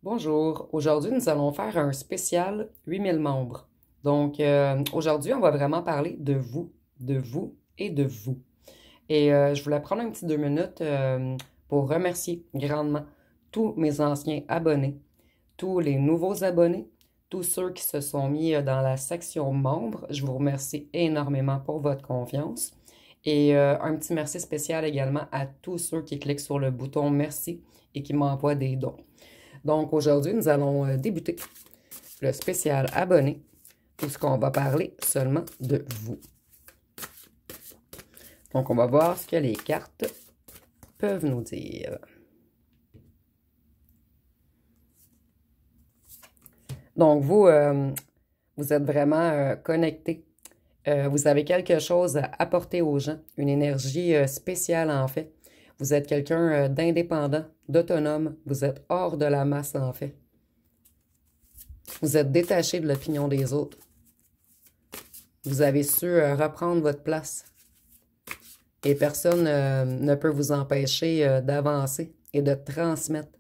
Bonjour, aujourd'hui nous allons faire un spécial 8000 membres. Donc aujourd'hui on va vraiment parler de vous et de vous. Et je voulais prendre un petit 2 minutes pour remercier grandement tous mes anciens abonnés, tous les nouveaux abonnés, tous ceux qui se sont mis dans la section membres. Je vous remercie énormément pour votre confiance. Et un petit merci spécial également à tous ceux qui cliquent sur le bouton merci et qui m'envoient des dons. Donc aujourd'hui, nous allons débuter le spécial abonné, où ce qu'on va parler seulement de vous. Donc on va voir ce que les cartes peuvent nous dire. Donc vous, vous êtes vraiment connecté. Vous avez quelque chose à apporter aux gens, une énergie spéciale en fait. Vous êtes quelqu'un d'indépendant, d'autonome. Vous êtes hors de la masse, en fait. Vous êtes détaché de l'opinion des autres. Vous avez su reprendre votre place. Et personne ne peut vous empêcher d'avancer et de transmettre.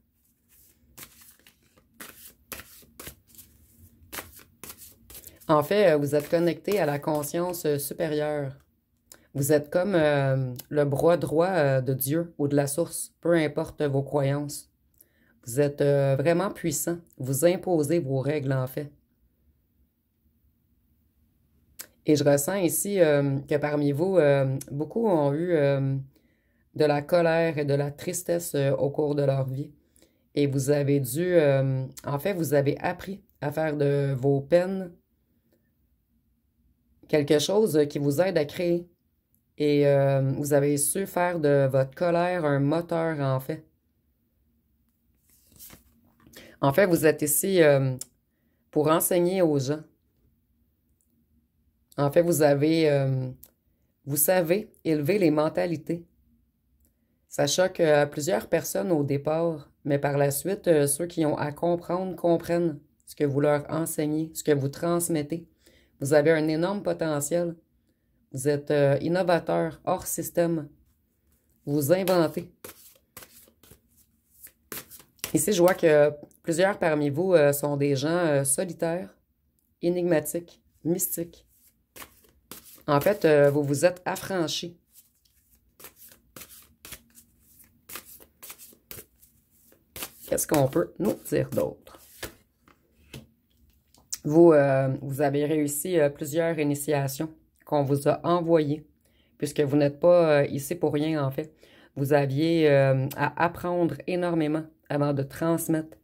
En fait, vous êtes connecté à la conscience supérieure. Vous êtes comme le bras droit de Dieu ou de la source, peu importe vos croyances. Vous êtes vraiment puissant. Vous imposez vos règles, en fait. Et je ressens ici que parmi vous, beaucoup ont eu de la colère et de la tristesse au cours de leur vie. Et vous avez dû, en fait, vous avez appris à faire de vos peines quelque chose qui vous aide à créer. Et vous avez su faire de votre colère un moteur, en fait. En fait, vous êtes ici pour enseigner aux gens. En fait, vous savez élever les mentalités. Ça choque plusieurs personnes au départ, mais par la suite, ceux qui ont à comprendre comprennent ce que vous leur enseignez, ce que vous transmettez. Vous avez un énorme potentiel. Vous êtes innovateur, hors système. Vous inventez. Ici, je vois que plusieurs parmi vous sont des gens solitaires, énigmatiques, mystiques. En fait, vous vous êtes affranchis. Qu'est-ce qu'on peut nous dire d'autre? Vous, vous avez réussi plusieurs initiations qu'on vous a envoyées, puisque vous n'êtes pas ici pour rien, en fait. Vous aviez à apprendre énormément avant de transmettre.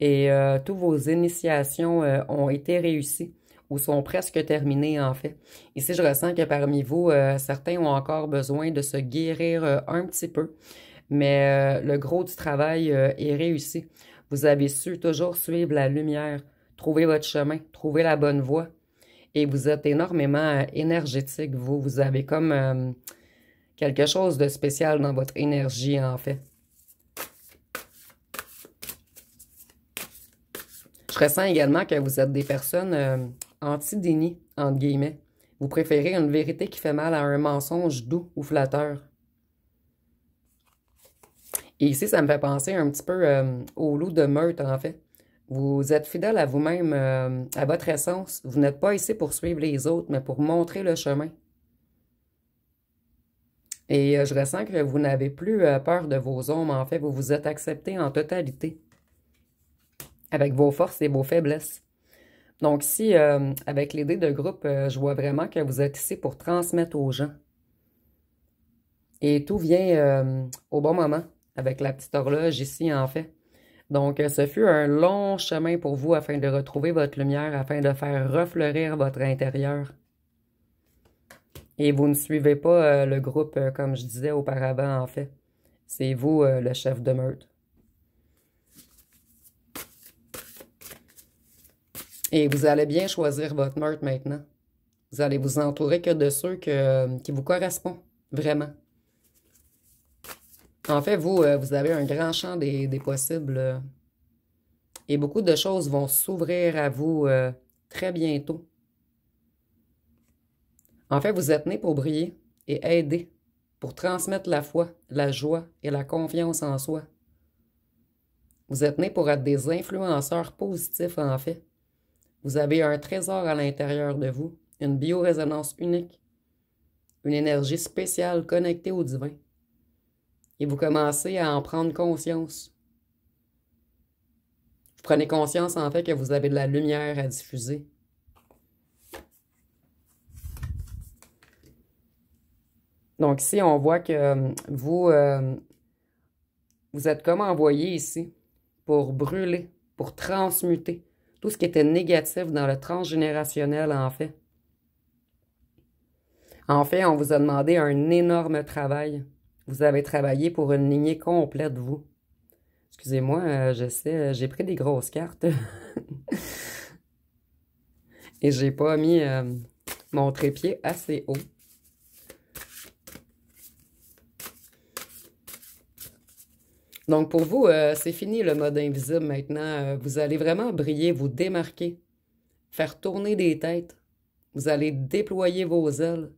Et toutes vos initiations ont été réussies ou sont presque terminées, en fait. Ici, je ressens que parmi vous, certains ont encore besoin de se guérir un petit peu, mais le gros du travail est réussi. Vous avez su toujours suivre la lumière, trouver votre chemin, trouver la bonne voie. Et vous êtes énormément énergétique, vous. Vous avez comme quelque chose de spécial dans votre énergie, en fait. Je ressens également que vous êtes des personnes anti-déni, entre guillemets. Vous préférez une vérité qui fait mal à un mensonge doux ou flatteur. Et ici, ça me fait penser un petit peu au loup de meute, en fait. Vous êtes fidèle à vous-même, à votre essence. Vous n'êtes pas ici pour suivre les autres, mais pour montrer le chemin. Et je ressens que vous n'avez plus peur de vos ombres, en fait. Vous vous êtes accepté en totalité, avec vos forces et vos faiblesses. Donc ici, avec l'idée de groupe, je vois vraiment que vous êtes ici pour transmettre aux gens. Et tout vient au bon moment, avec la petite horloge ici, en fait. Donc, ce fut un long chemin pour vous afin de retrouver votre lumière, afin de faire refleurir votre intérieur. Et vous ne suivez pas le groupe, comme je disais auparavant, en fait. C'est vous, le chef de meute. Et vous allez bien choisir votre meute maintenant. Vous allez vous entourer que de ceux qui vous correspondent, vraiment. En fait, vous, vous avez un grand champ des possibles et beaucoup de choses vont s'ouvrir à vous très bientôt. En fait, vous êtes né pour briller et aider, pour transmettre la foi, la joie et la confiance en soi. Vous êtes nés pour être des influenceurs positifs, en fait. Vous avez un trésor à l'intérieur de vous, une biorésonance unique, une énergie spéciale connectée au divin. Et vous commencez à en prendre conscience. Vous prenez conscience, en fait, que vous avez de la lumière à diffuser. Donc ici, on voit que vous êtes comme envoyé ici pour brûler, pour transmuter tout ce qui était négatif dans le transgénérationnel, en fait. En fait, on vous a demandé un énorme travail. Vous avez travaillé pour une lignée complète, vous. Excusez-moi, je sais, j'ai pris des grosses cartes. Et j'ai pas mis mon trépied assez haut. Donc pour vous, c'est fini le mode invisible maintenant. Vous allez vraiment briller, vous démarquer, faire tourner des têtes. Vous allez déployer vos ailes.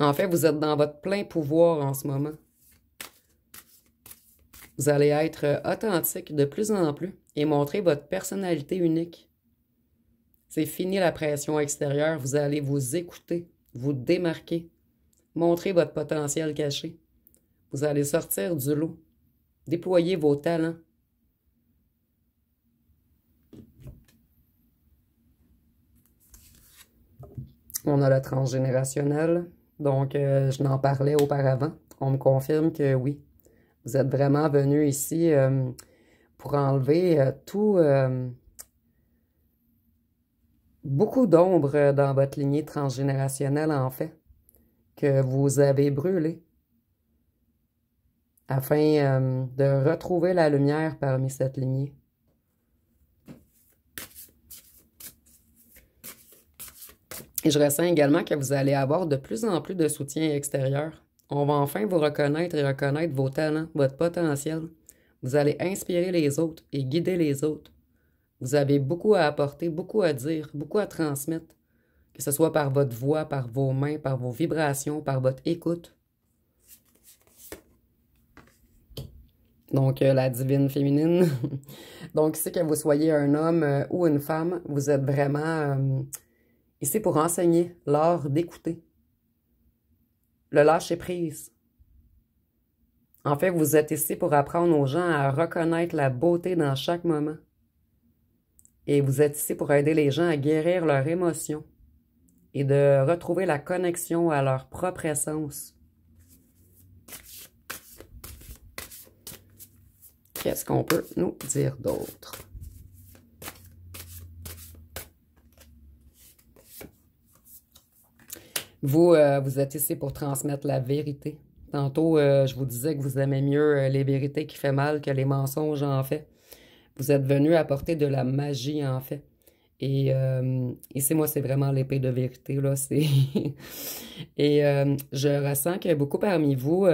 En fait, vous êtes dans votre plein pouvoir en ce moment. Vous allez être authentique de plus en plus et montrer votre personnalité unique. C'est fini la pression extérieure. Vous allez vous écouter, vous démarquer, montrer votre potentiel caché. Vous allez sortir du lot, déployer vos talents. On a le transgénérationnel. Donc, je n'en parlais auparavant. On me confirme que oui, vous êtes vraiment venu ici pour enlever beaucoup d'ombre dans votre lignée transgénérationnelle, en fait, que vous avez brûlé afin de retrouver la lumière parmi cette lignée. Et je ressens également que vous allez avoir de plus en plus de soutien extérieur. On va enfin vous reconnaître et reconnaître vos talents, votre potentiel. Vous allez inspirer les autres et guider les autres. Vous avez beaucoup à apporter, beaucoup à dire, beaucoup à transmettre, que ce soit par votre voix, par vos mains, par vos vibrations, par votre écoute. Donc, la divine féminine. Donc, ici, que vous soyez un homme ou une femme, vous êtes vraiment ici pour enseigner l'art d'écouter, le lâcher-prise. En fait, vous êtes ici pour apprendre aux gens à reconnaître la beauté dans chaque moment. Et vous êtes ici pour aider les gens à guérir leurs émotions et de retrouver la connexion à leur propre essence. Qu'est-ce qu'on peut nous dire d'autre? Vous êtes ici pour transmettre la vérité. Tantôt, je vous disais que vous aimez mieux les vérités qui font mal que les mensonges, en fait. Vous êtes venu apporter de la magie, en fait. Et ici, moi, c'est vraiment l'épée de vérité, là. Et je ressens que beaucoup parmi vous,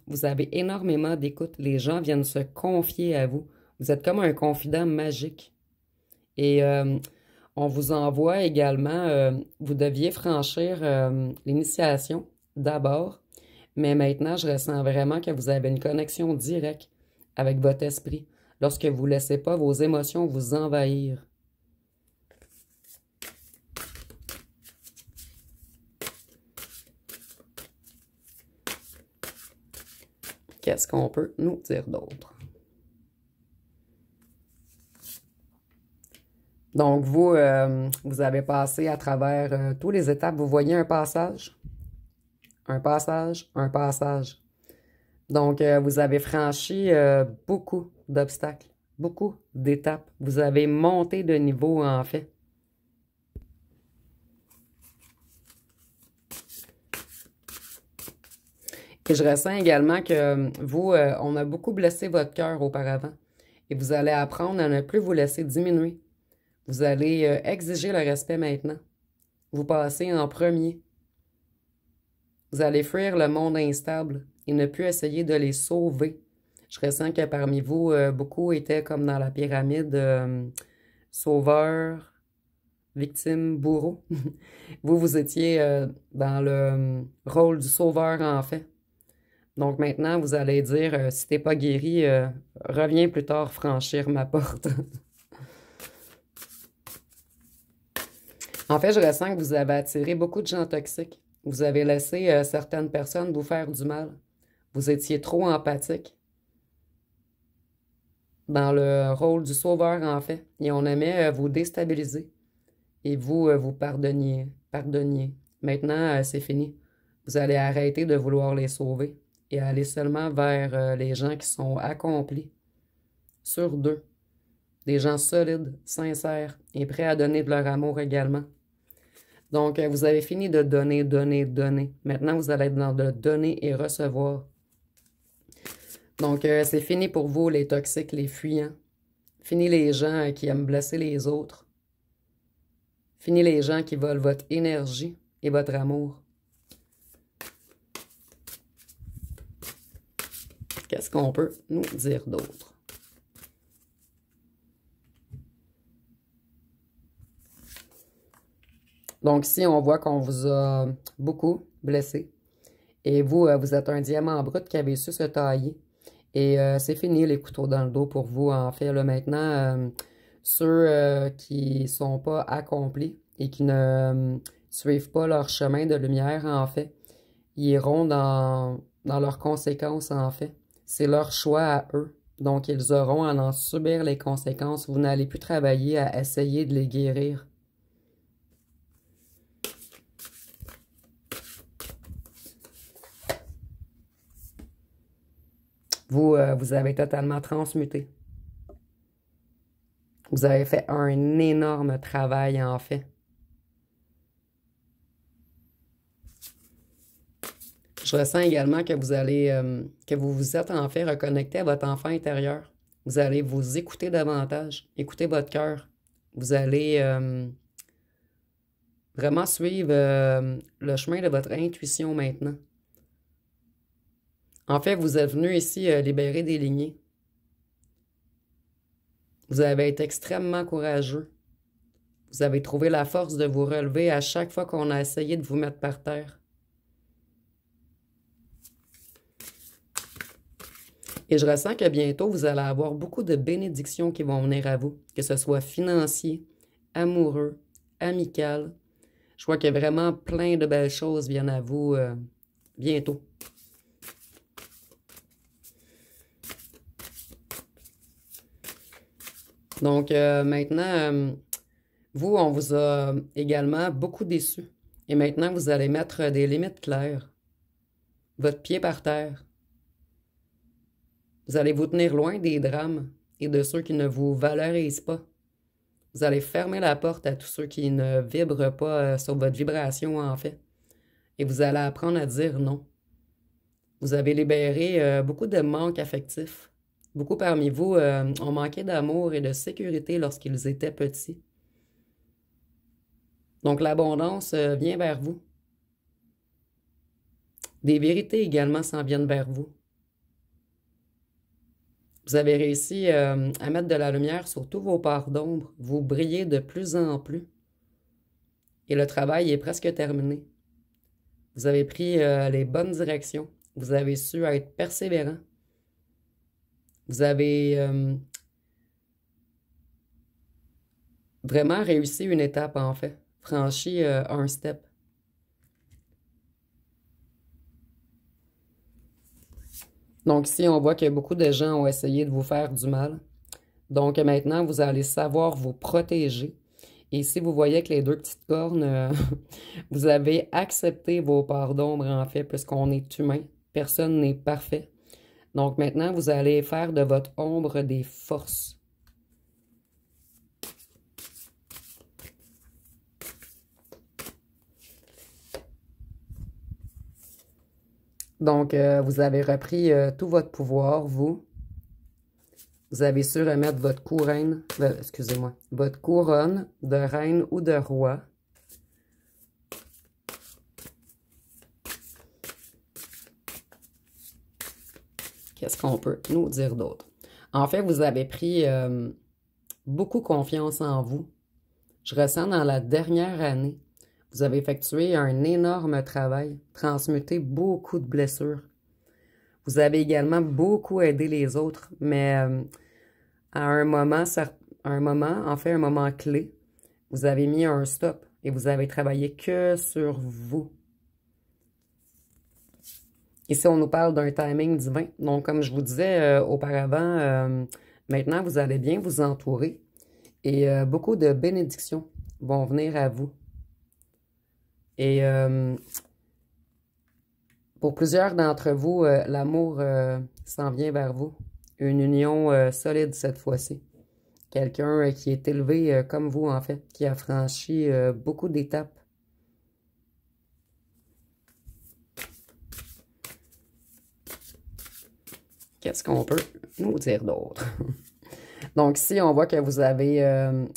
vous avez énormément d'écoute. Les gens viennent se confier à vous. Vous êtes comme un confident magique. Et on vous envoie également, vous deviez franchir l'initiation d'abord, mais maintenant, je ressens vraiment que vous avez une connexion directe avec votre esprit lorsque vous ne laissez pas vos émotions vous envahir. Qu'est-ce qu'on peut nous dire d'autre? Donc, vous avez passé à travers toutes les étapes. Vous voyez un passage, un passage, un passage. Donc, vous avez franchi beaucoup d'obstacles, beaucoup d'étapes. Vous avez monté de niveau, en fait. Et je ressens également que vous, on a beaucoup blessé votre cœur auparavant. Et vous allez apprendre à ne plus vous laisser diminuer. Vous allez exiger le respect maintenant. Vous passez en premier. Vous allez fuir le monde instable et ne plus essayer de les sauver. Je ressens que parmi vous, beaucoup étaient comme dans la pyramide sauveur, victime, bourreau. Vous étiez dans le rôle du sauveur, en fait. Donc maintenant, vous allez dire, si t'es pas guéri, reviens plus tard franchir ma porte. En fait, je ressens que vous avez attiré beaucoup de gens toxiques. Vous avez laissé certaines personnes vous faire du mal. Vous étiez trop empathique dans le rôle du sauveur, en fait. Et on aimait vous déstabiliser. Et vous, vous pardonniez. Maintenant, c'est fini. Vous allez arrêter de vouloir les sauver et aller seulement vers les gens qui sont accomplis, sur d'eux. Des gens solides, sincères et prêts à donner de leur amour également. Donc, vous avez fini de donner, donner, donner. Maintenant, vous allez être dans le donner et recevoir. Donc, c'est fini pour vous, les toxiques, les fuyants. Fini les gens qui aiment blesser les autres. Fini les gens qui volent votre énergie et votre amour. Qu'est-ce qu'on peut nous dire d'autre? Donc, si on voit qu'on vous a beaucoup blessé, et vous, vous êtes un diamant brut qui avait su se tailler, et c'est fini les couteaux dans le dos pour vous, en fait. Là, maintenant, ceux qui sont pas accomplis et qui ne suivent pas leur chemin de lumière, en fait, ils iront dans leurs conséquences, en fait. C'est leur choix à eux. Donc, ils auront à en subir les conséquences. Vous n'allez plus travailler à essayer de les guérir. Vous, vous avez totalement transmuté. Vous avez fait un énorme travail, en fait. Je ressens également que vous allez, que vous vous êtes en fait reconnecté à votre enfant intérieur. Vous allez vous écouter davantage, écouter votre cœur. Vous allez vraiment suivre le chemin de votre intuition maintenant. En fait, vous êtes venu ici libérer des lignées. Vous avez été extrêmement courageux. Vous avez trouvé la force de vous relever à chaque fois qu'on a essayé de vous mettre par terre. Et je ressens que bientôt, vous allez avoir beaucoup de bénédictions qui vont venir à vous, que ce soit financier, amoureux, amical. Je vois que vraiment plein de belles choses viennent à vous bientôt. Donc maintenant, vous, on vous a également beaucoup déçus. Et maintenant, vous allez mettre des limites claires. Votre pied par terre. Vous allez vous tenir loin des drames et de ceux qui ne vous valorisent pas. Vous allez fermer la porte à tous ceux qui ne vibrent pas sur votre vibration, en fait. Et vous allez apprendre à dire non. Vous avez libéré beaucoup de manques affectifs. Beaucoup parmi vous ont manqué d'amour et de sécurité lorsqu'ils étaient petits. Donc l'abondance vient vers vous. Des vérités également s'en viennent vers vous. Vous avez réussi à mettre de la lumière sur tous vos parts d'ombre. Vous brillez de plus en plus. Et le travail est presque terminé. Vous avez pris les bonnes directions. Vous avez su être persévérant. Vous avez vraiment réussi une étape, en fait. Franchi un step. Donc ici, on voit que beaucoup de gens ont essayé de vous faire du mal. Donc maintenant, vous allez savoir vous protéger. Et ici, vous voyez que les deux petites cornes, vous avez accepté vos parts d'ombre, en fait, puisqu'on est humain. Personne n'est parfait. Donc maintenant, vous allez faire de votre ombre des forces. Donc, vous avez repris tout votre pouvoir, vous. Vous avez su remettre votre couronne, excusez-moi, votre couronne de reine ou de roi. Qu'est-ce qu'on peut nous dire d'autre? En fait, vous avez pris beaucoup confiance en vous. Je ressens dans la dernière année, vous avez effectué un énorme travail, transmuté beaucoup de blessures. Vous avez également beaucoup aidé les autres, mais à un moment, en fait, un moment clé, vous avez mis un stop et vous avez travaillé que sur vous. Ici, on nous parle d'un timing divin. Donc, comme je vous disais auparavant, maintenant, vous allez bien vous entourer et beaucoup de bénédictions vont venir à vous. Et pour plusieurs d'entre vous, l'amour s'en vient vers vous. Une union solide cette fois-ci. Quelqu'un qui est élevé comme vous, en fait, qui a franchi beaucoup d'étapes. Qu'est-ce qu'on peut nous dire d'autre? Donc ici, on voit que vous avez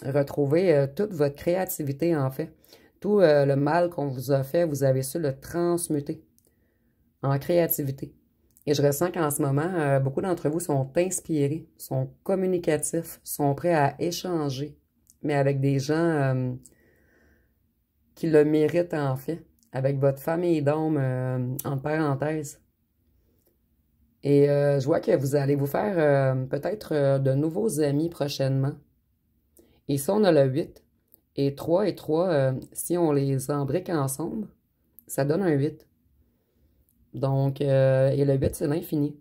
retrouvé toute votre créativité, en fait. Tout le mal qu'on vous a fait, vous avez su le transmuter en créativité. Et je ressens qu'en ce moment, beaucoup d'entre vous sont inspirés, sont communicatifs, sont prêts à échanger, mais avec des gens qui le méritent en fait, avec votre famille d'hommes, entre parenthèses. Et je vois que vous allez vous faire peut-être de nouveaux amis prochainement. Et ici, on a le 8. Et 3 et 3, si on les embrique ensemble, ça donne un 8. Donc, et le 8, c'est l'infini.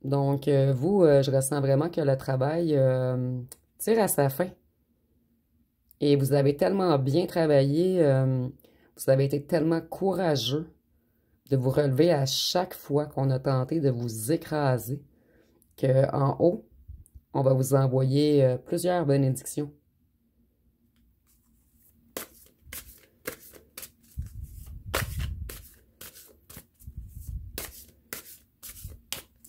Donc, vous, je ressens vraiment que le travail tire à sa fin. Et vous avez tellement bien travaillé, vous avez été tellement courageux de vous relever à chaque fois qu'on a tenté de vous écraser, qu'en haut, on va vous envoyer plusieurs bénédictions.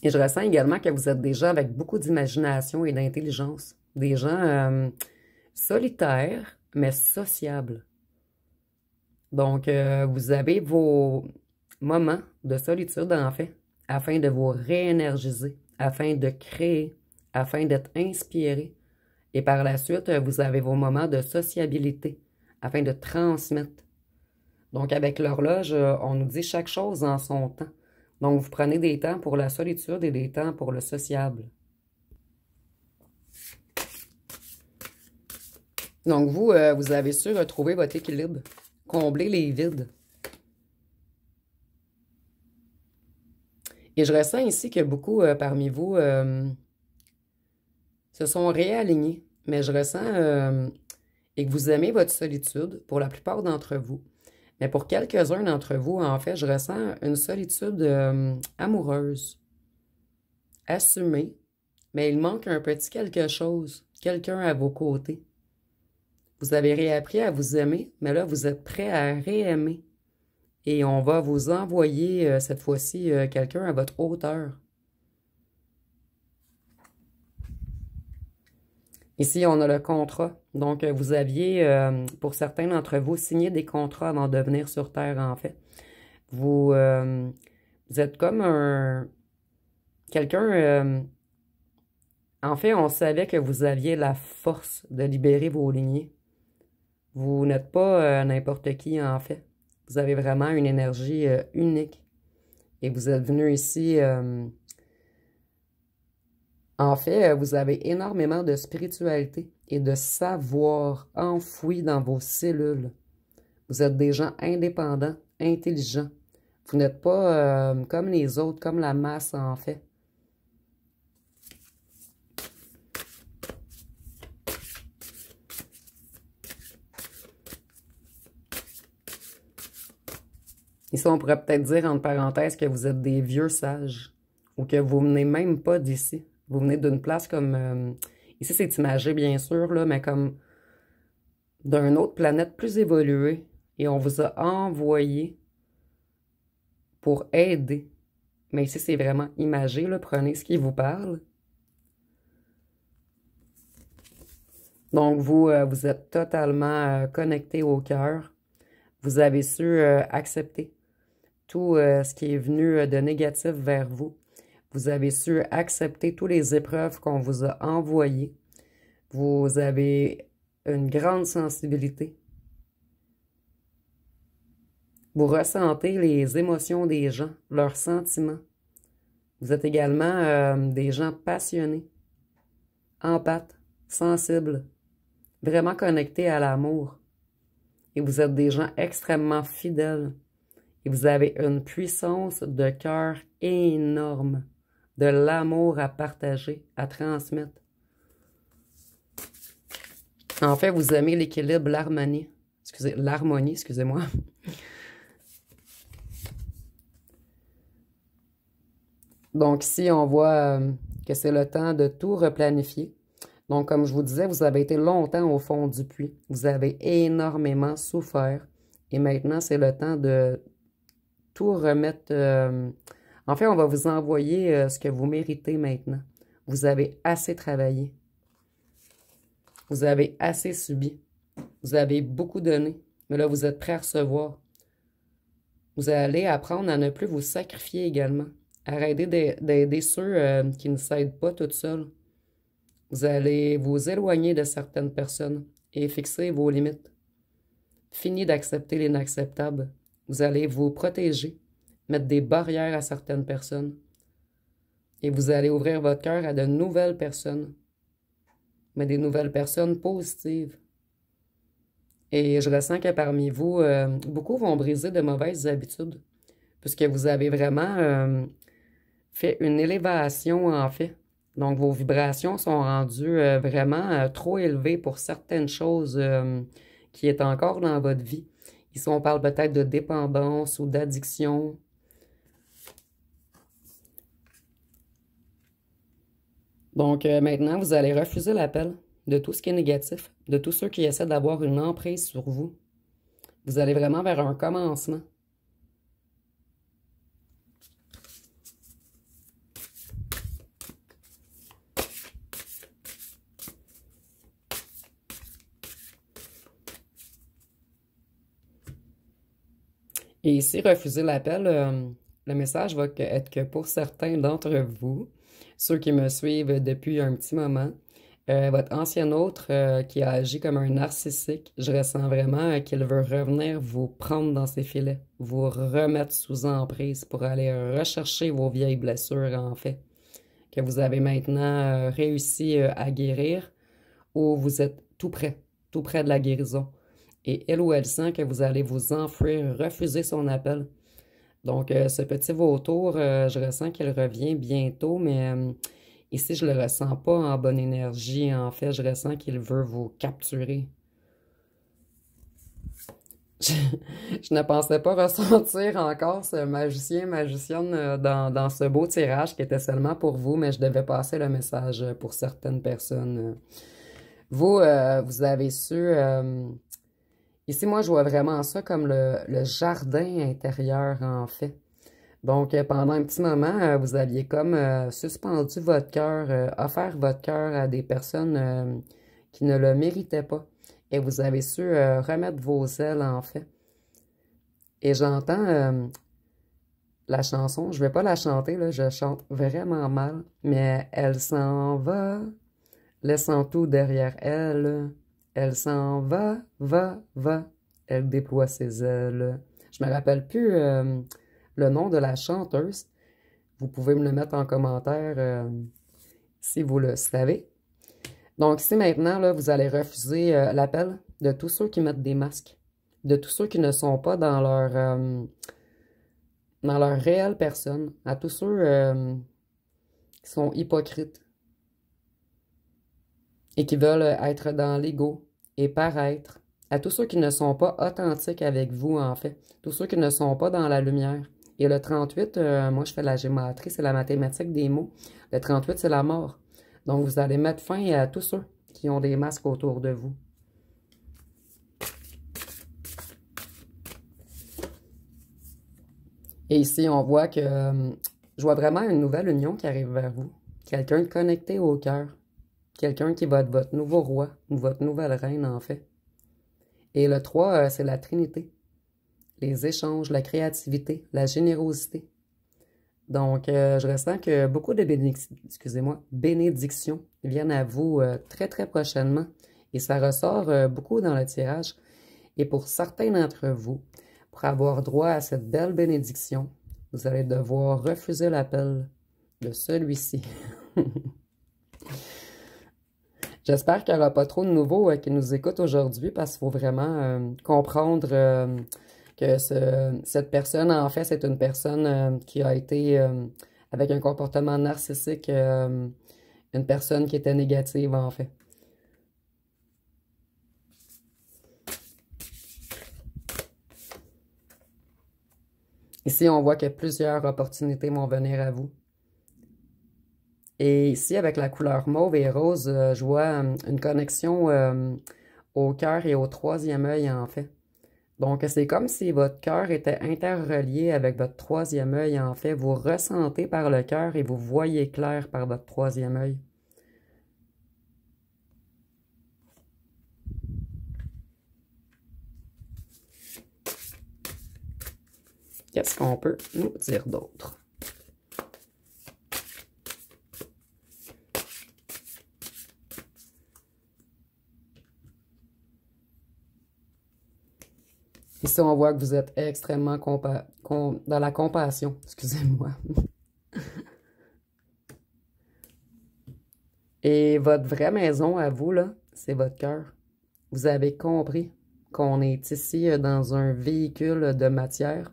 Et je ressens également que vous êtes des gens avec beaucoup d'imagination et d'intelligence. Des gens solitaires, mais sociables. Donc, vous avez vos moments de solitude, en fait, afin de vous réénergiser, afin de créer, afin d'être inspiré. Et par la suite, vous avez vos moments de sociabilité, afin de transmettre. Donc, avec l'horloge, on nous dit chaque chose en son temps. Donc, vous prenez des temps pour la solitude et des temps pour le sociable. Donc, vous, vous avez su retrouver votre équilibre, combler les vides. Et je ressens ici que beaucoup parmi vous se sont réalignés, mais je ressens et que vous aimez votre solitude pour la plupart d'entre vous. Mais pour quelques-uns d'entre vous, en fait, je ressens une solitude amoureuse, assumée, mais il manque un petit quelque chose, quelqu'un à vos côtés. Vous avez réappris à vous aimer, mais là, vous êtes prêt à réaimer. Et on va vous envoyer cette fois-ci quelqu'un à votre hauteur. Ici, on a le contrat. Donc, vous aviez, pour certains d'entre vous, signé des contrats avant de venir sur Terre, en fait. Vous êtes comme quelqu'un... en fait, on savait que vous aviez la force de libérer vos lignées. Vous n'êtes pas n'importe qui, en fait. Vous avez vraiment une énergie unique. Et vous êtes venu ici... en fait, vous avez énormément de spiritualité et de savoir enfoui dans vos cellules. Vous êtes des gens indépendants, intelligents. Vous n'êtes pas comme les autres, comme la masse en fait. Ici, on pourrait peut-être dire, entre parenthèses, que vous êtes des vieux sages ou que vous venez même pas d'ici. Vous venez d'une place comme... ici, c'est imagé, bien sûr, là, mais comme d'une autre planète plus évoluée. Et on vous a envoyé pour aider. Mais ici, c'est vraiment imagé, là. Prenez ce qui vous parle. Donc, vous, vous êtes totalement connecté au cœur. Vous avez su accepter tout ce qui est venu de négatif vers vous. Vous avez su accepter toutes les épreuves qu'on vous a envoyées. Vous avez une grande sensibilité. Vous ressentez les émotions des gens, leurs sentiments. Vous êtes également des gens passionnés, empathes, sensibles, vraiment connectés à l'amour. Et vous êtes des gens extrêmement fidèles. Et vous avez une puissance de cœur énorme, de l'amour à partager, à transmettre. En fait, vous aimez l'équilibre, l'harmonie, excusez-moi. Donc ici, on voit que c'est le temps de tout replanifier. Donc, comme je vous disais, vous avez été longtemps au fond du puits. Vous avez énormément souffert. Et maintenant, c'est le temps de tout remettre. En fait, on va vous envoyer ce que vous méritez maintenant. Vous avez assez travaillé. Vous avez assez subi. Vous avez beaucoup donné. Mais là, vous êtes prêt à recevoir. Vous allez apprendre à ne plus vous sacrifier également. Arrêtez d'aider ceux qui ne s'aident pas toutes seuls. Vous allez vous éloigner de certaines personnes et fixer vos limites. Fini d'accepter l'inacceptable. Vous allez vous protéger, mettre des barrières à certaines personnes. Et vous allez ouvrir votre cœur à de nouvelles personnes. Mais des nouvelles personnes positives. Et je ressens que parmi vous, beaucoup vont briser de mauvaises habitudes. Puisque vous avez vraiment fait une élévation, en fait. Donc, vos vibrations sont rendues vraiment trop élevées pour certaines choses qui est encore dans votre vie. Ici, on parle peut-être de dépendance ou d'addiction. Donc, maintenant, vous allez refuser l'appel de tout ce qui est négatif, de tous ceux qui essaient d'avoir une emprise sur vous. Vous allez vraiment vers un commencement. Et ici, refuser l'appel, le message va être que pour certains d'entre vous, ceux qui me suivent depuis un petit moment, votre ancien autre qui a agi comme un narcissique, je ressens vraiment qu'il veut revenir vous prendre dans ses filets, vous remettre sous emprise pour aller rechercher vos vieilles blessures, en fait, que vous avez maintenant réussi à guérir ou vous êtes tout près de la guérison. Et elle ou elle sent que vous allez vous enfuir, refuser son appel. Donc, ce petit vautour, je ressens qu'il revient bientôt, mais ici, je le ressens pas en bonne énergie. En fait, je ressens qu'il veut vous capturer. Je ne pensais pas ressentir encore ce magicienne dans ce beau tirage qui était seulement pour vous, mais je devais passer le message pour certaines personnes. Vous, vous avez su... Ici, moi, je vois vraiment ça comme le jardin intérieur, en fait. Donc, pendant un petit moment, vous aviez comme suspendu votre cœur, offert votre cœur à des personnes qui ne le méritaient pas. Et vous avez su remettre vos ailes, en fait. Et j'entends la chanson, je vais pas la chanter, là, je chante vraiment mal, mais elle s'en va, laissant tout derrière elle. Elle s'en va, va, elle déploie ses ailes. Je me rappelle plus le nom de la chanteuse. Vous pouvez me le mettre en commentaire si vous le savez. Donc ici maintenant, là, vous allez refuser l'appel de tous ceux qui mettent des masques, de tous ceux qui ne sont pas dans leur réelle personne, à tous ceux qui sont hypocrites et qui veulent être dans l'ego et paraître, à tous ceux qui ne sont pas authentiques avec vous, en fait, tous ceux qui ne sont pas dans la lumière. Et le 38, moi je fais la gématrie, c'est la mathématique des mots. Le 38, c'est la mort. Donc vous allez mettre fin à tous ceux qui ont des masques autour de vous. Et ici, on voit que je vois vraiment une nouvelle union qui arrive vers vous. Quelqu'un de connecté au cœur. Quelqu'un qui va être votre nouveau roi ou votre nouvelle reine, en fait. Et le 3, c'est la Trinité. Les échanges, la créativité, la générosité. Donc, je ressens que beaucoup de bénédictions viennent à vous très, très prochainement. Et ça ressort beaucoup dans le tirage. Et pour certains d'entre vous, pour avoir droit à cette belle bénédiction, vous allez devoir refuser l'appel de celui-ci. J'espère qu'il n'y aura pas trop de nouveaux qui nous écoutent aujourd'hui parce qu'il faut vraiment comprendre que cette personne, en fait, c'est une personne qui a été avec un comportement narcissique, une personne qui était négative, en fait. Ici, on voit que plusieurs opportunités vont venir à vous. Et ici, avec la couleur mauve et rose, je vois une connexion au cœur et au troisième œil, en fait. Donc, c'est comme si votre cœur était interrelié avec votre troisième œil, en fait. Vous ressentez par le cœur et vous voyez clair par votre troisième œil. Qu'est-ce qu'on peut nous dire d'autre? Ici, on voit que vous êtes extrêmement dans la compassion. Excusez-moi. Et votre vraie maison à vous, là, c'est votre cœur. Vous avez compris qu'on est ici dans un véhicule de matière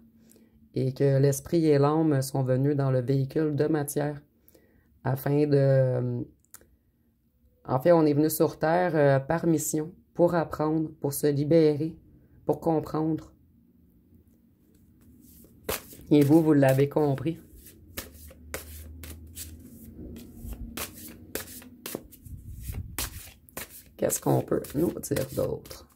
et que l'esprit et l'âme sont venus dans le véhicule de matière afin de... En fait, on est venu sur Terre par mission, pour apprendre, pour se libérer, pour comprendre. Et vous l'avez compris. Qu'est-ce qu'on peut nous dire d'autre?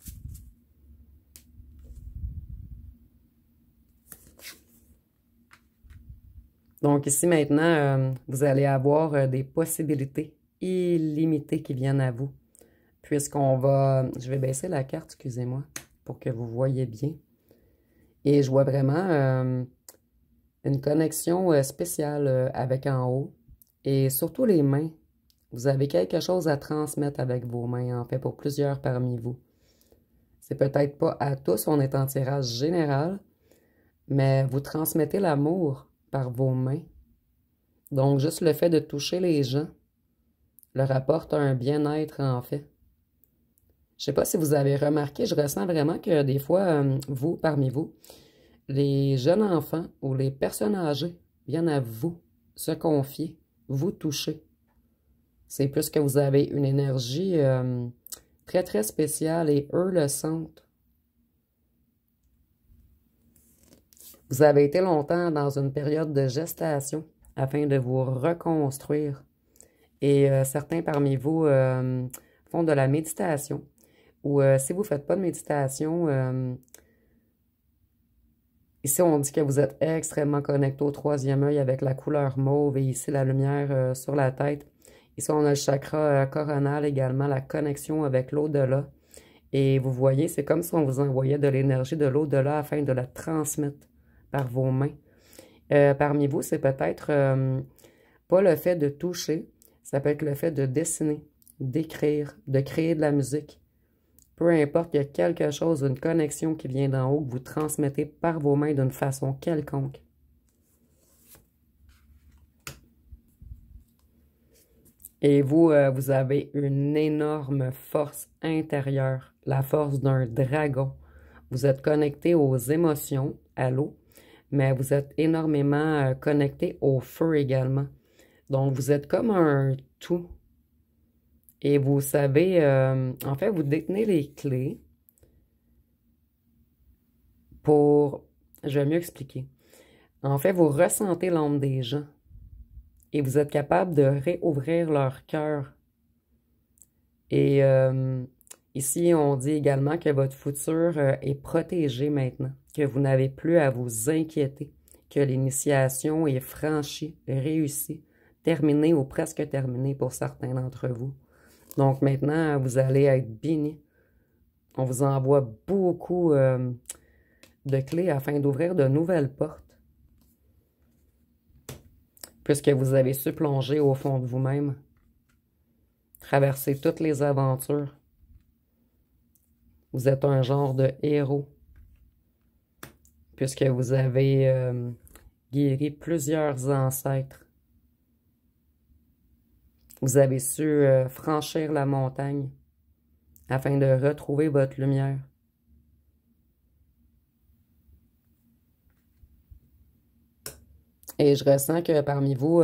Donc ici maintenant, vous allez avoir des possibilités illimitées qui viennent à vous. Puisqu'on va... Je vais baisser la carte, excusez-moi, pour que vous voyez bien. Et je vois vraiment une connexion spéciale avec en haut. Et surtout les mains. Vous avez quelque chose à transmettre avec vos mains, en fait, pour plusieurs parmi vous. C'est peut-être pas à tous, on est en tirage général, mais vous transmettez l'amour par vos mains. Donc, juste le fait de toucher les gens leur apporte un bien-être, en fait. Je sais pas si vous avez remarqué, je ressens vraiment que des fois, vous, parmi vous, les jeunes enfants ou les personnes âgées viennent à vous se confier, vous toucher. C'est plus que vous avez une énergie très, très spéciale et eux le sentent. Vous avez été longtemps dans une période de gestation afin de vous reconstruire. Et certains parmi vous font de la méditation. Ou si vous ne faites pas de méditation, ici on dit que vous êtes extrêmement connecté au troisième œil avec la couleur mauve et ici la lumière sur la tête. Ici, on a le chakra coronal également, la connexion avec l'au-delà. Et vous voyez, c'est comme si on vous envoyait de l'énergie de l'au-delà afin de la transmettre par vos mains. Parmi vous, c'est peut-être pas le fait de toucher, ça peut être le fait de dessiner, d'écrire, de créer de la musique. Peu importe, il y a quelque chose, une connexion qui vient d'en haut que vous transmettez par vos mains d'une façon quelconque. Et vous, vous avez une énorme force intérieure, la force d'un dragon. Vous êtes connecté aux émotions, à l'eau, mais vous êtes énormément connecté au feu également. Donc, vous êtes comme un tout. Et vous savez, en fait, vous détenez les clés pour... Je vais mieux expliquer. En fait, vous ressentez l'âme des gens. Et vous êtes capable de réouvrir leur cœur. Et ici, on dit également que votre futur est protégé maintenant, que vous n'avez plus à vous inquiéter, que l'initiation est franchie, réussie, terminée ou presque terminée pour certains d'entre vous. Donc maintenant, vous allez être bénis. On vous envoie beaucoup de clés afin d'ouvrir de nouvelles portes. Puisque vous avez su plonger au fond de vous-même, traverser toutes les aventures. Vous êtes un genre de héros, puisque vous avez guéri plusieurs ancêtres. Vous avez su franchir la montagne afin de retrouver votre lumière. Et je ressens que parmi vous,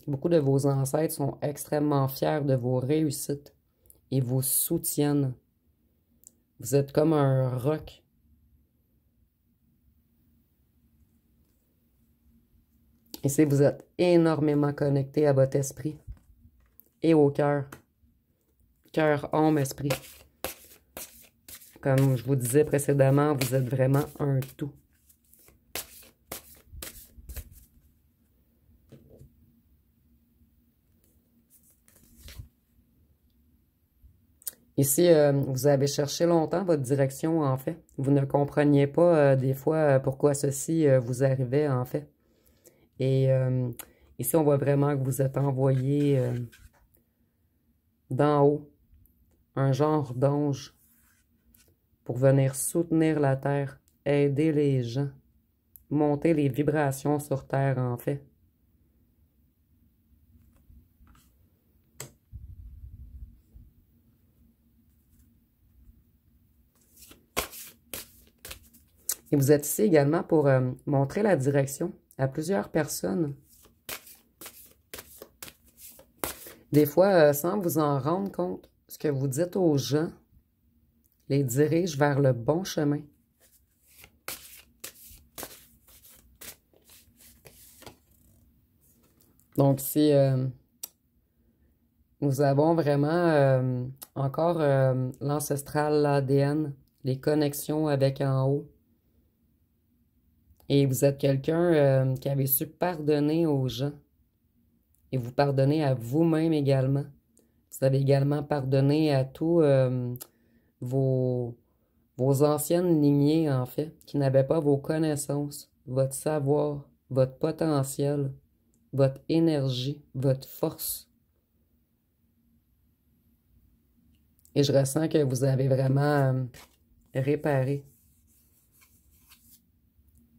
beaucoup de vos ancêtres sont extrêmement fiers de vos réussites et vous soutiennent. Vous êtes comme un roc. Ici, vous êtes énormément connecté à votre esprit et au cœur. Cœur, âme, esprit. Comme je vous disais précédemment, vous êtes vraiment un tout. Ici, vous avez cherché longtemps votre direction, en fait. Vous ne compreniez pas, des fois, pourquoi ceci vous arrivait, en fait. Et ici, on voit vraiment que vous êtes envoyé d'en haut, un genre d'ange, pour venir soutenir la Terre, aider les gens, monter les vibrations sur Terre, en fait. Et vous êtes ici également pour montrer la direction à plusieurs personnes. Des fois, sans vous en rendre compte, ce que vous dites aux gens les dirige vers le bon chemin. Donc, si nous avons vraiment encore l'ancestral, l'ADN, les connexions avec en haut, et vous êtes quelqu'un qui avait su pardonner aux gens. Et vous pardonnez à vous-même également. Vous avez également pardonné à tous vos anciennes lignées, en fait, qui n'avaient pas vos connaissances, votre savoir, votre potentiel, votre énergie, votre force. Et je ressens que vous avez vraiment réparé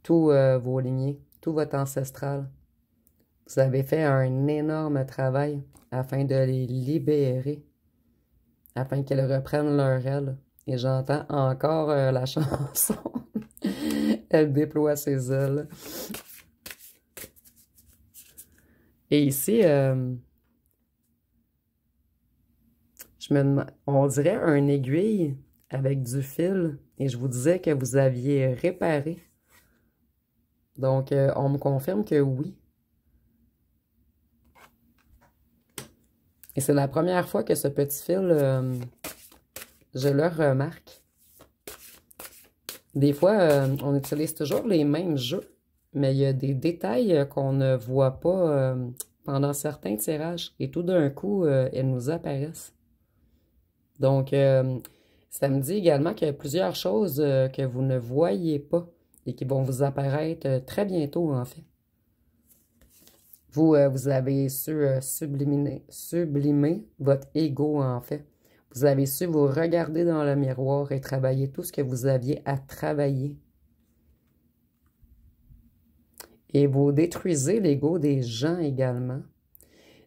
tous vos lignées, tout votre ancestral. Vous avez fait un énorme travail afin de les libérer, afin qu'elles reprennent leur aile. Et j'entends encore la chanson. Elle déploie ses ailes. Et ici, on dirait une aiguille avec du fil. Et je vous disais que vous aviez réparé. Donc, on me confirme que oui. Et c'est la première fois que ce petit fil, je le remarque. Des fois, on utilise toujours les mêmes jeux, mais il y a des détails qu'on ne voit pas pendant certains tirages. Et tout d'un coup, elles nous apparaissent. Donc, ça me dit également qu'il y a plusieurs choses que vous ne voyez pas et qui vont vous apparaître très bientôt, en fait. Vous avez su sublimer votre ego, en fait. Vous avez su vous regarder dans le miroir et travailler tout ce que vous aviez à travailler. Et vous détruisez l'ego des gens également.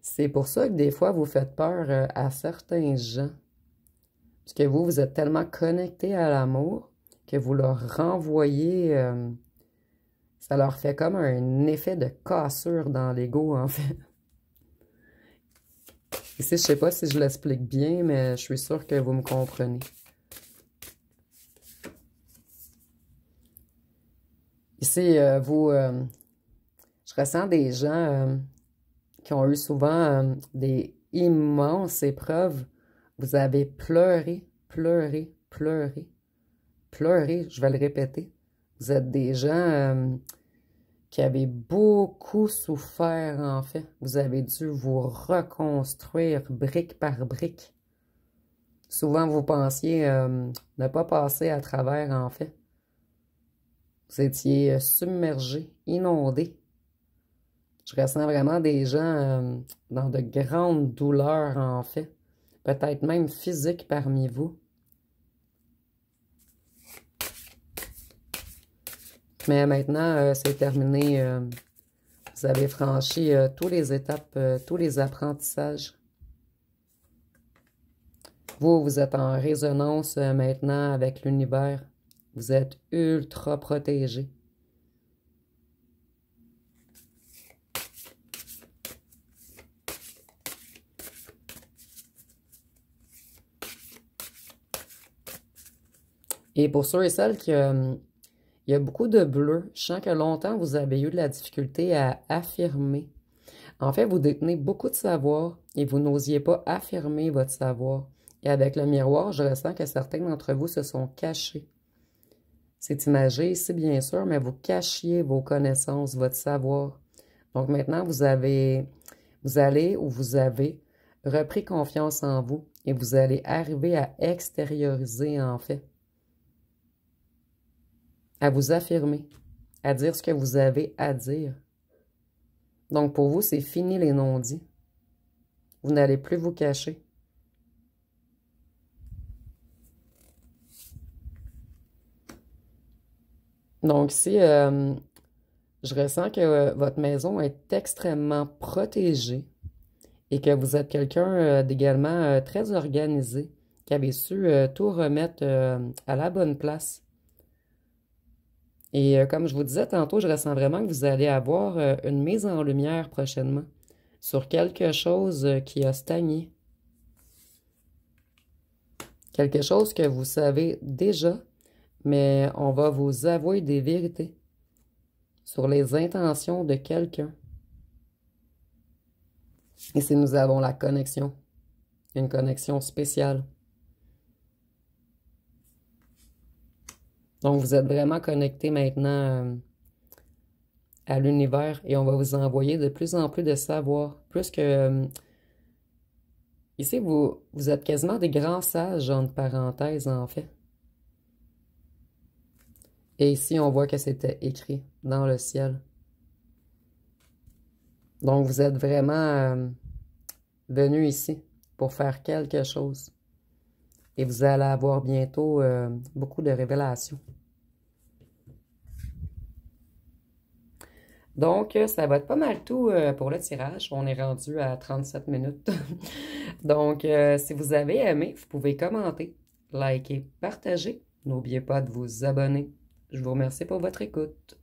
C'est pour ça que des fois, vous faites peur à certains gens. Parce que vous êtes tellement connecté à l'amour que vous leur renvoyez... ça leur fait comme un effet de cassure dans l'ego, en fait. Ici, je ne sais pas si je l'explique bien, mais je suis sûre que vous me comprenez. Ici, je ressens des gens qui ont eu souvent des immenses épreuves. Vous avez pleuré, pleuré, pleuré, pleuré, je vais le répéter. Vous êtes des gens qui avez beaucoup souffert, en fait. Vous avez dû vous reconstruire brique par brique. Souvent, vous pensiez ne pas passer à travers, en fait. Vous étiez submergé, inondé. Je ressens vraiment des gens dans de grandes douleurs, en fait. Peut-être même physiques parmi vous. Mais maintenant, c'est terminé. Vous avez franchi toutes les étapes, tous les apprentissages. Vous, vous êtes en résonance maintenant avec l'univers. Vous êtes ultra protégé. Et pour ceux et celles qui, il y a beaucoup de bleu. Je sens que longtemps, vous avez eu de la difficulté à affirmer. En fait, vous détenez beaucoup de savoir et vous n'osiez pas affirmer votre savoir. Et avec le miroir, je ressens que certains d'entre vous se sont cachés. C'est imagé ici, bien sûr, mais vous cachiez vos connaissances, votre savoir. Donc maintenant, vous allez ou vous avez repris confiance en vous et vous allez arriver à extérioriser, en fait, à vous affirmer, à dire ce que vous avez à dire. Donc pour vous, c'est fini les non-dits. Vous n'allez plus vous cacher. Donc ici, je ressens que votre maison est extrêmement protégée et que vous êtes quelqu'un d'également très organisé, qui avait su tout remettre à la bonne place. Et comme je vous disais tantôt, je ressens vraiment que vous allez avoir une mise en lumière prochainement sur quelque chose qui a stagné. Quelque chose que vous savez déjà, mais on va vous avouer des vérités sur les intentions de quelqu'un. Et si nous avons la connexion, une connexion spéciale. Donc, vous êtes vraiment connecté maintenant à l'univers et on va vous envoyer de plus en plus de savoir. Plus que... ici, vous êtes quasiment des grands sages, entre parenthèses, en fait. Et ici, on voit que c'était écrit dans le ciel. Donc, vous êtes vraiment venu ici pour faire quelque chose. Et vous allez avoir bientôt beaucoup de révélations. Donc, ça va être pas mal tout pour le tirage. On est rendu à 37 minutes. Donc, si vous avez aimé, vous pouvez commenter, liker, partager. N'oubliez pas de vous abonner. Je vous remercie pour votre écoute.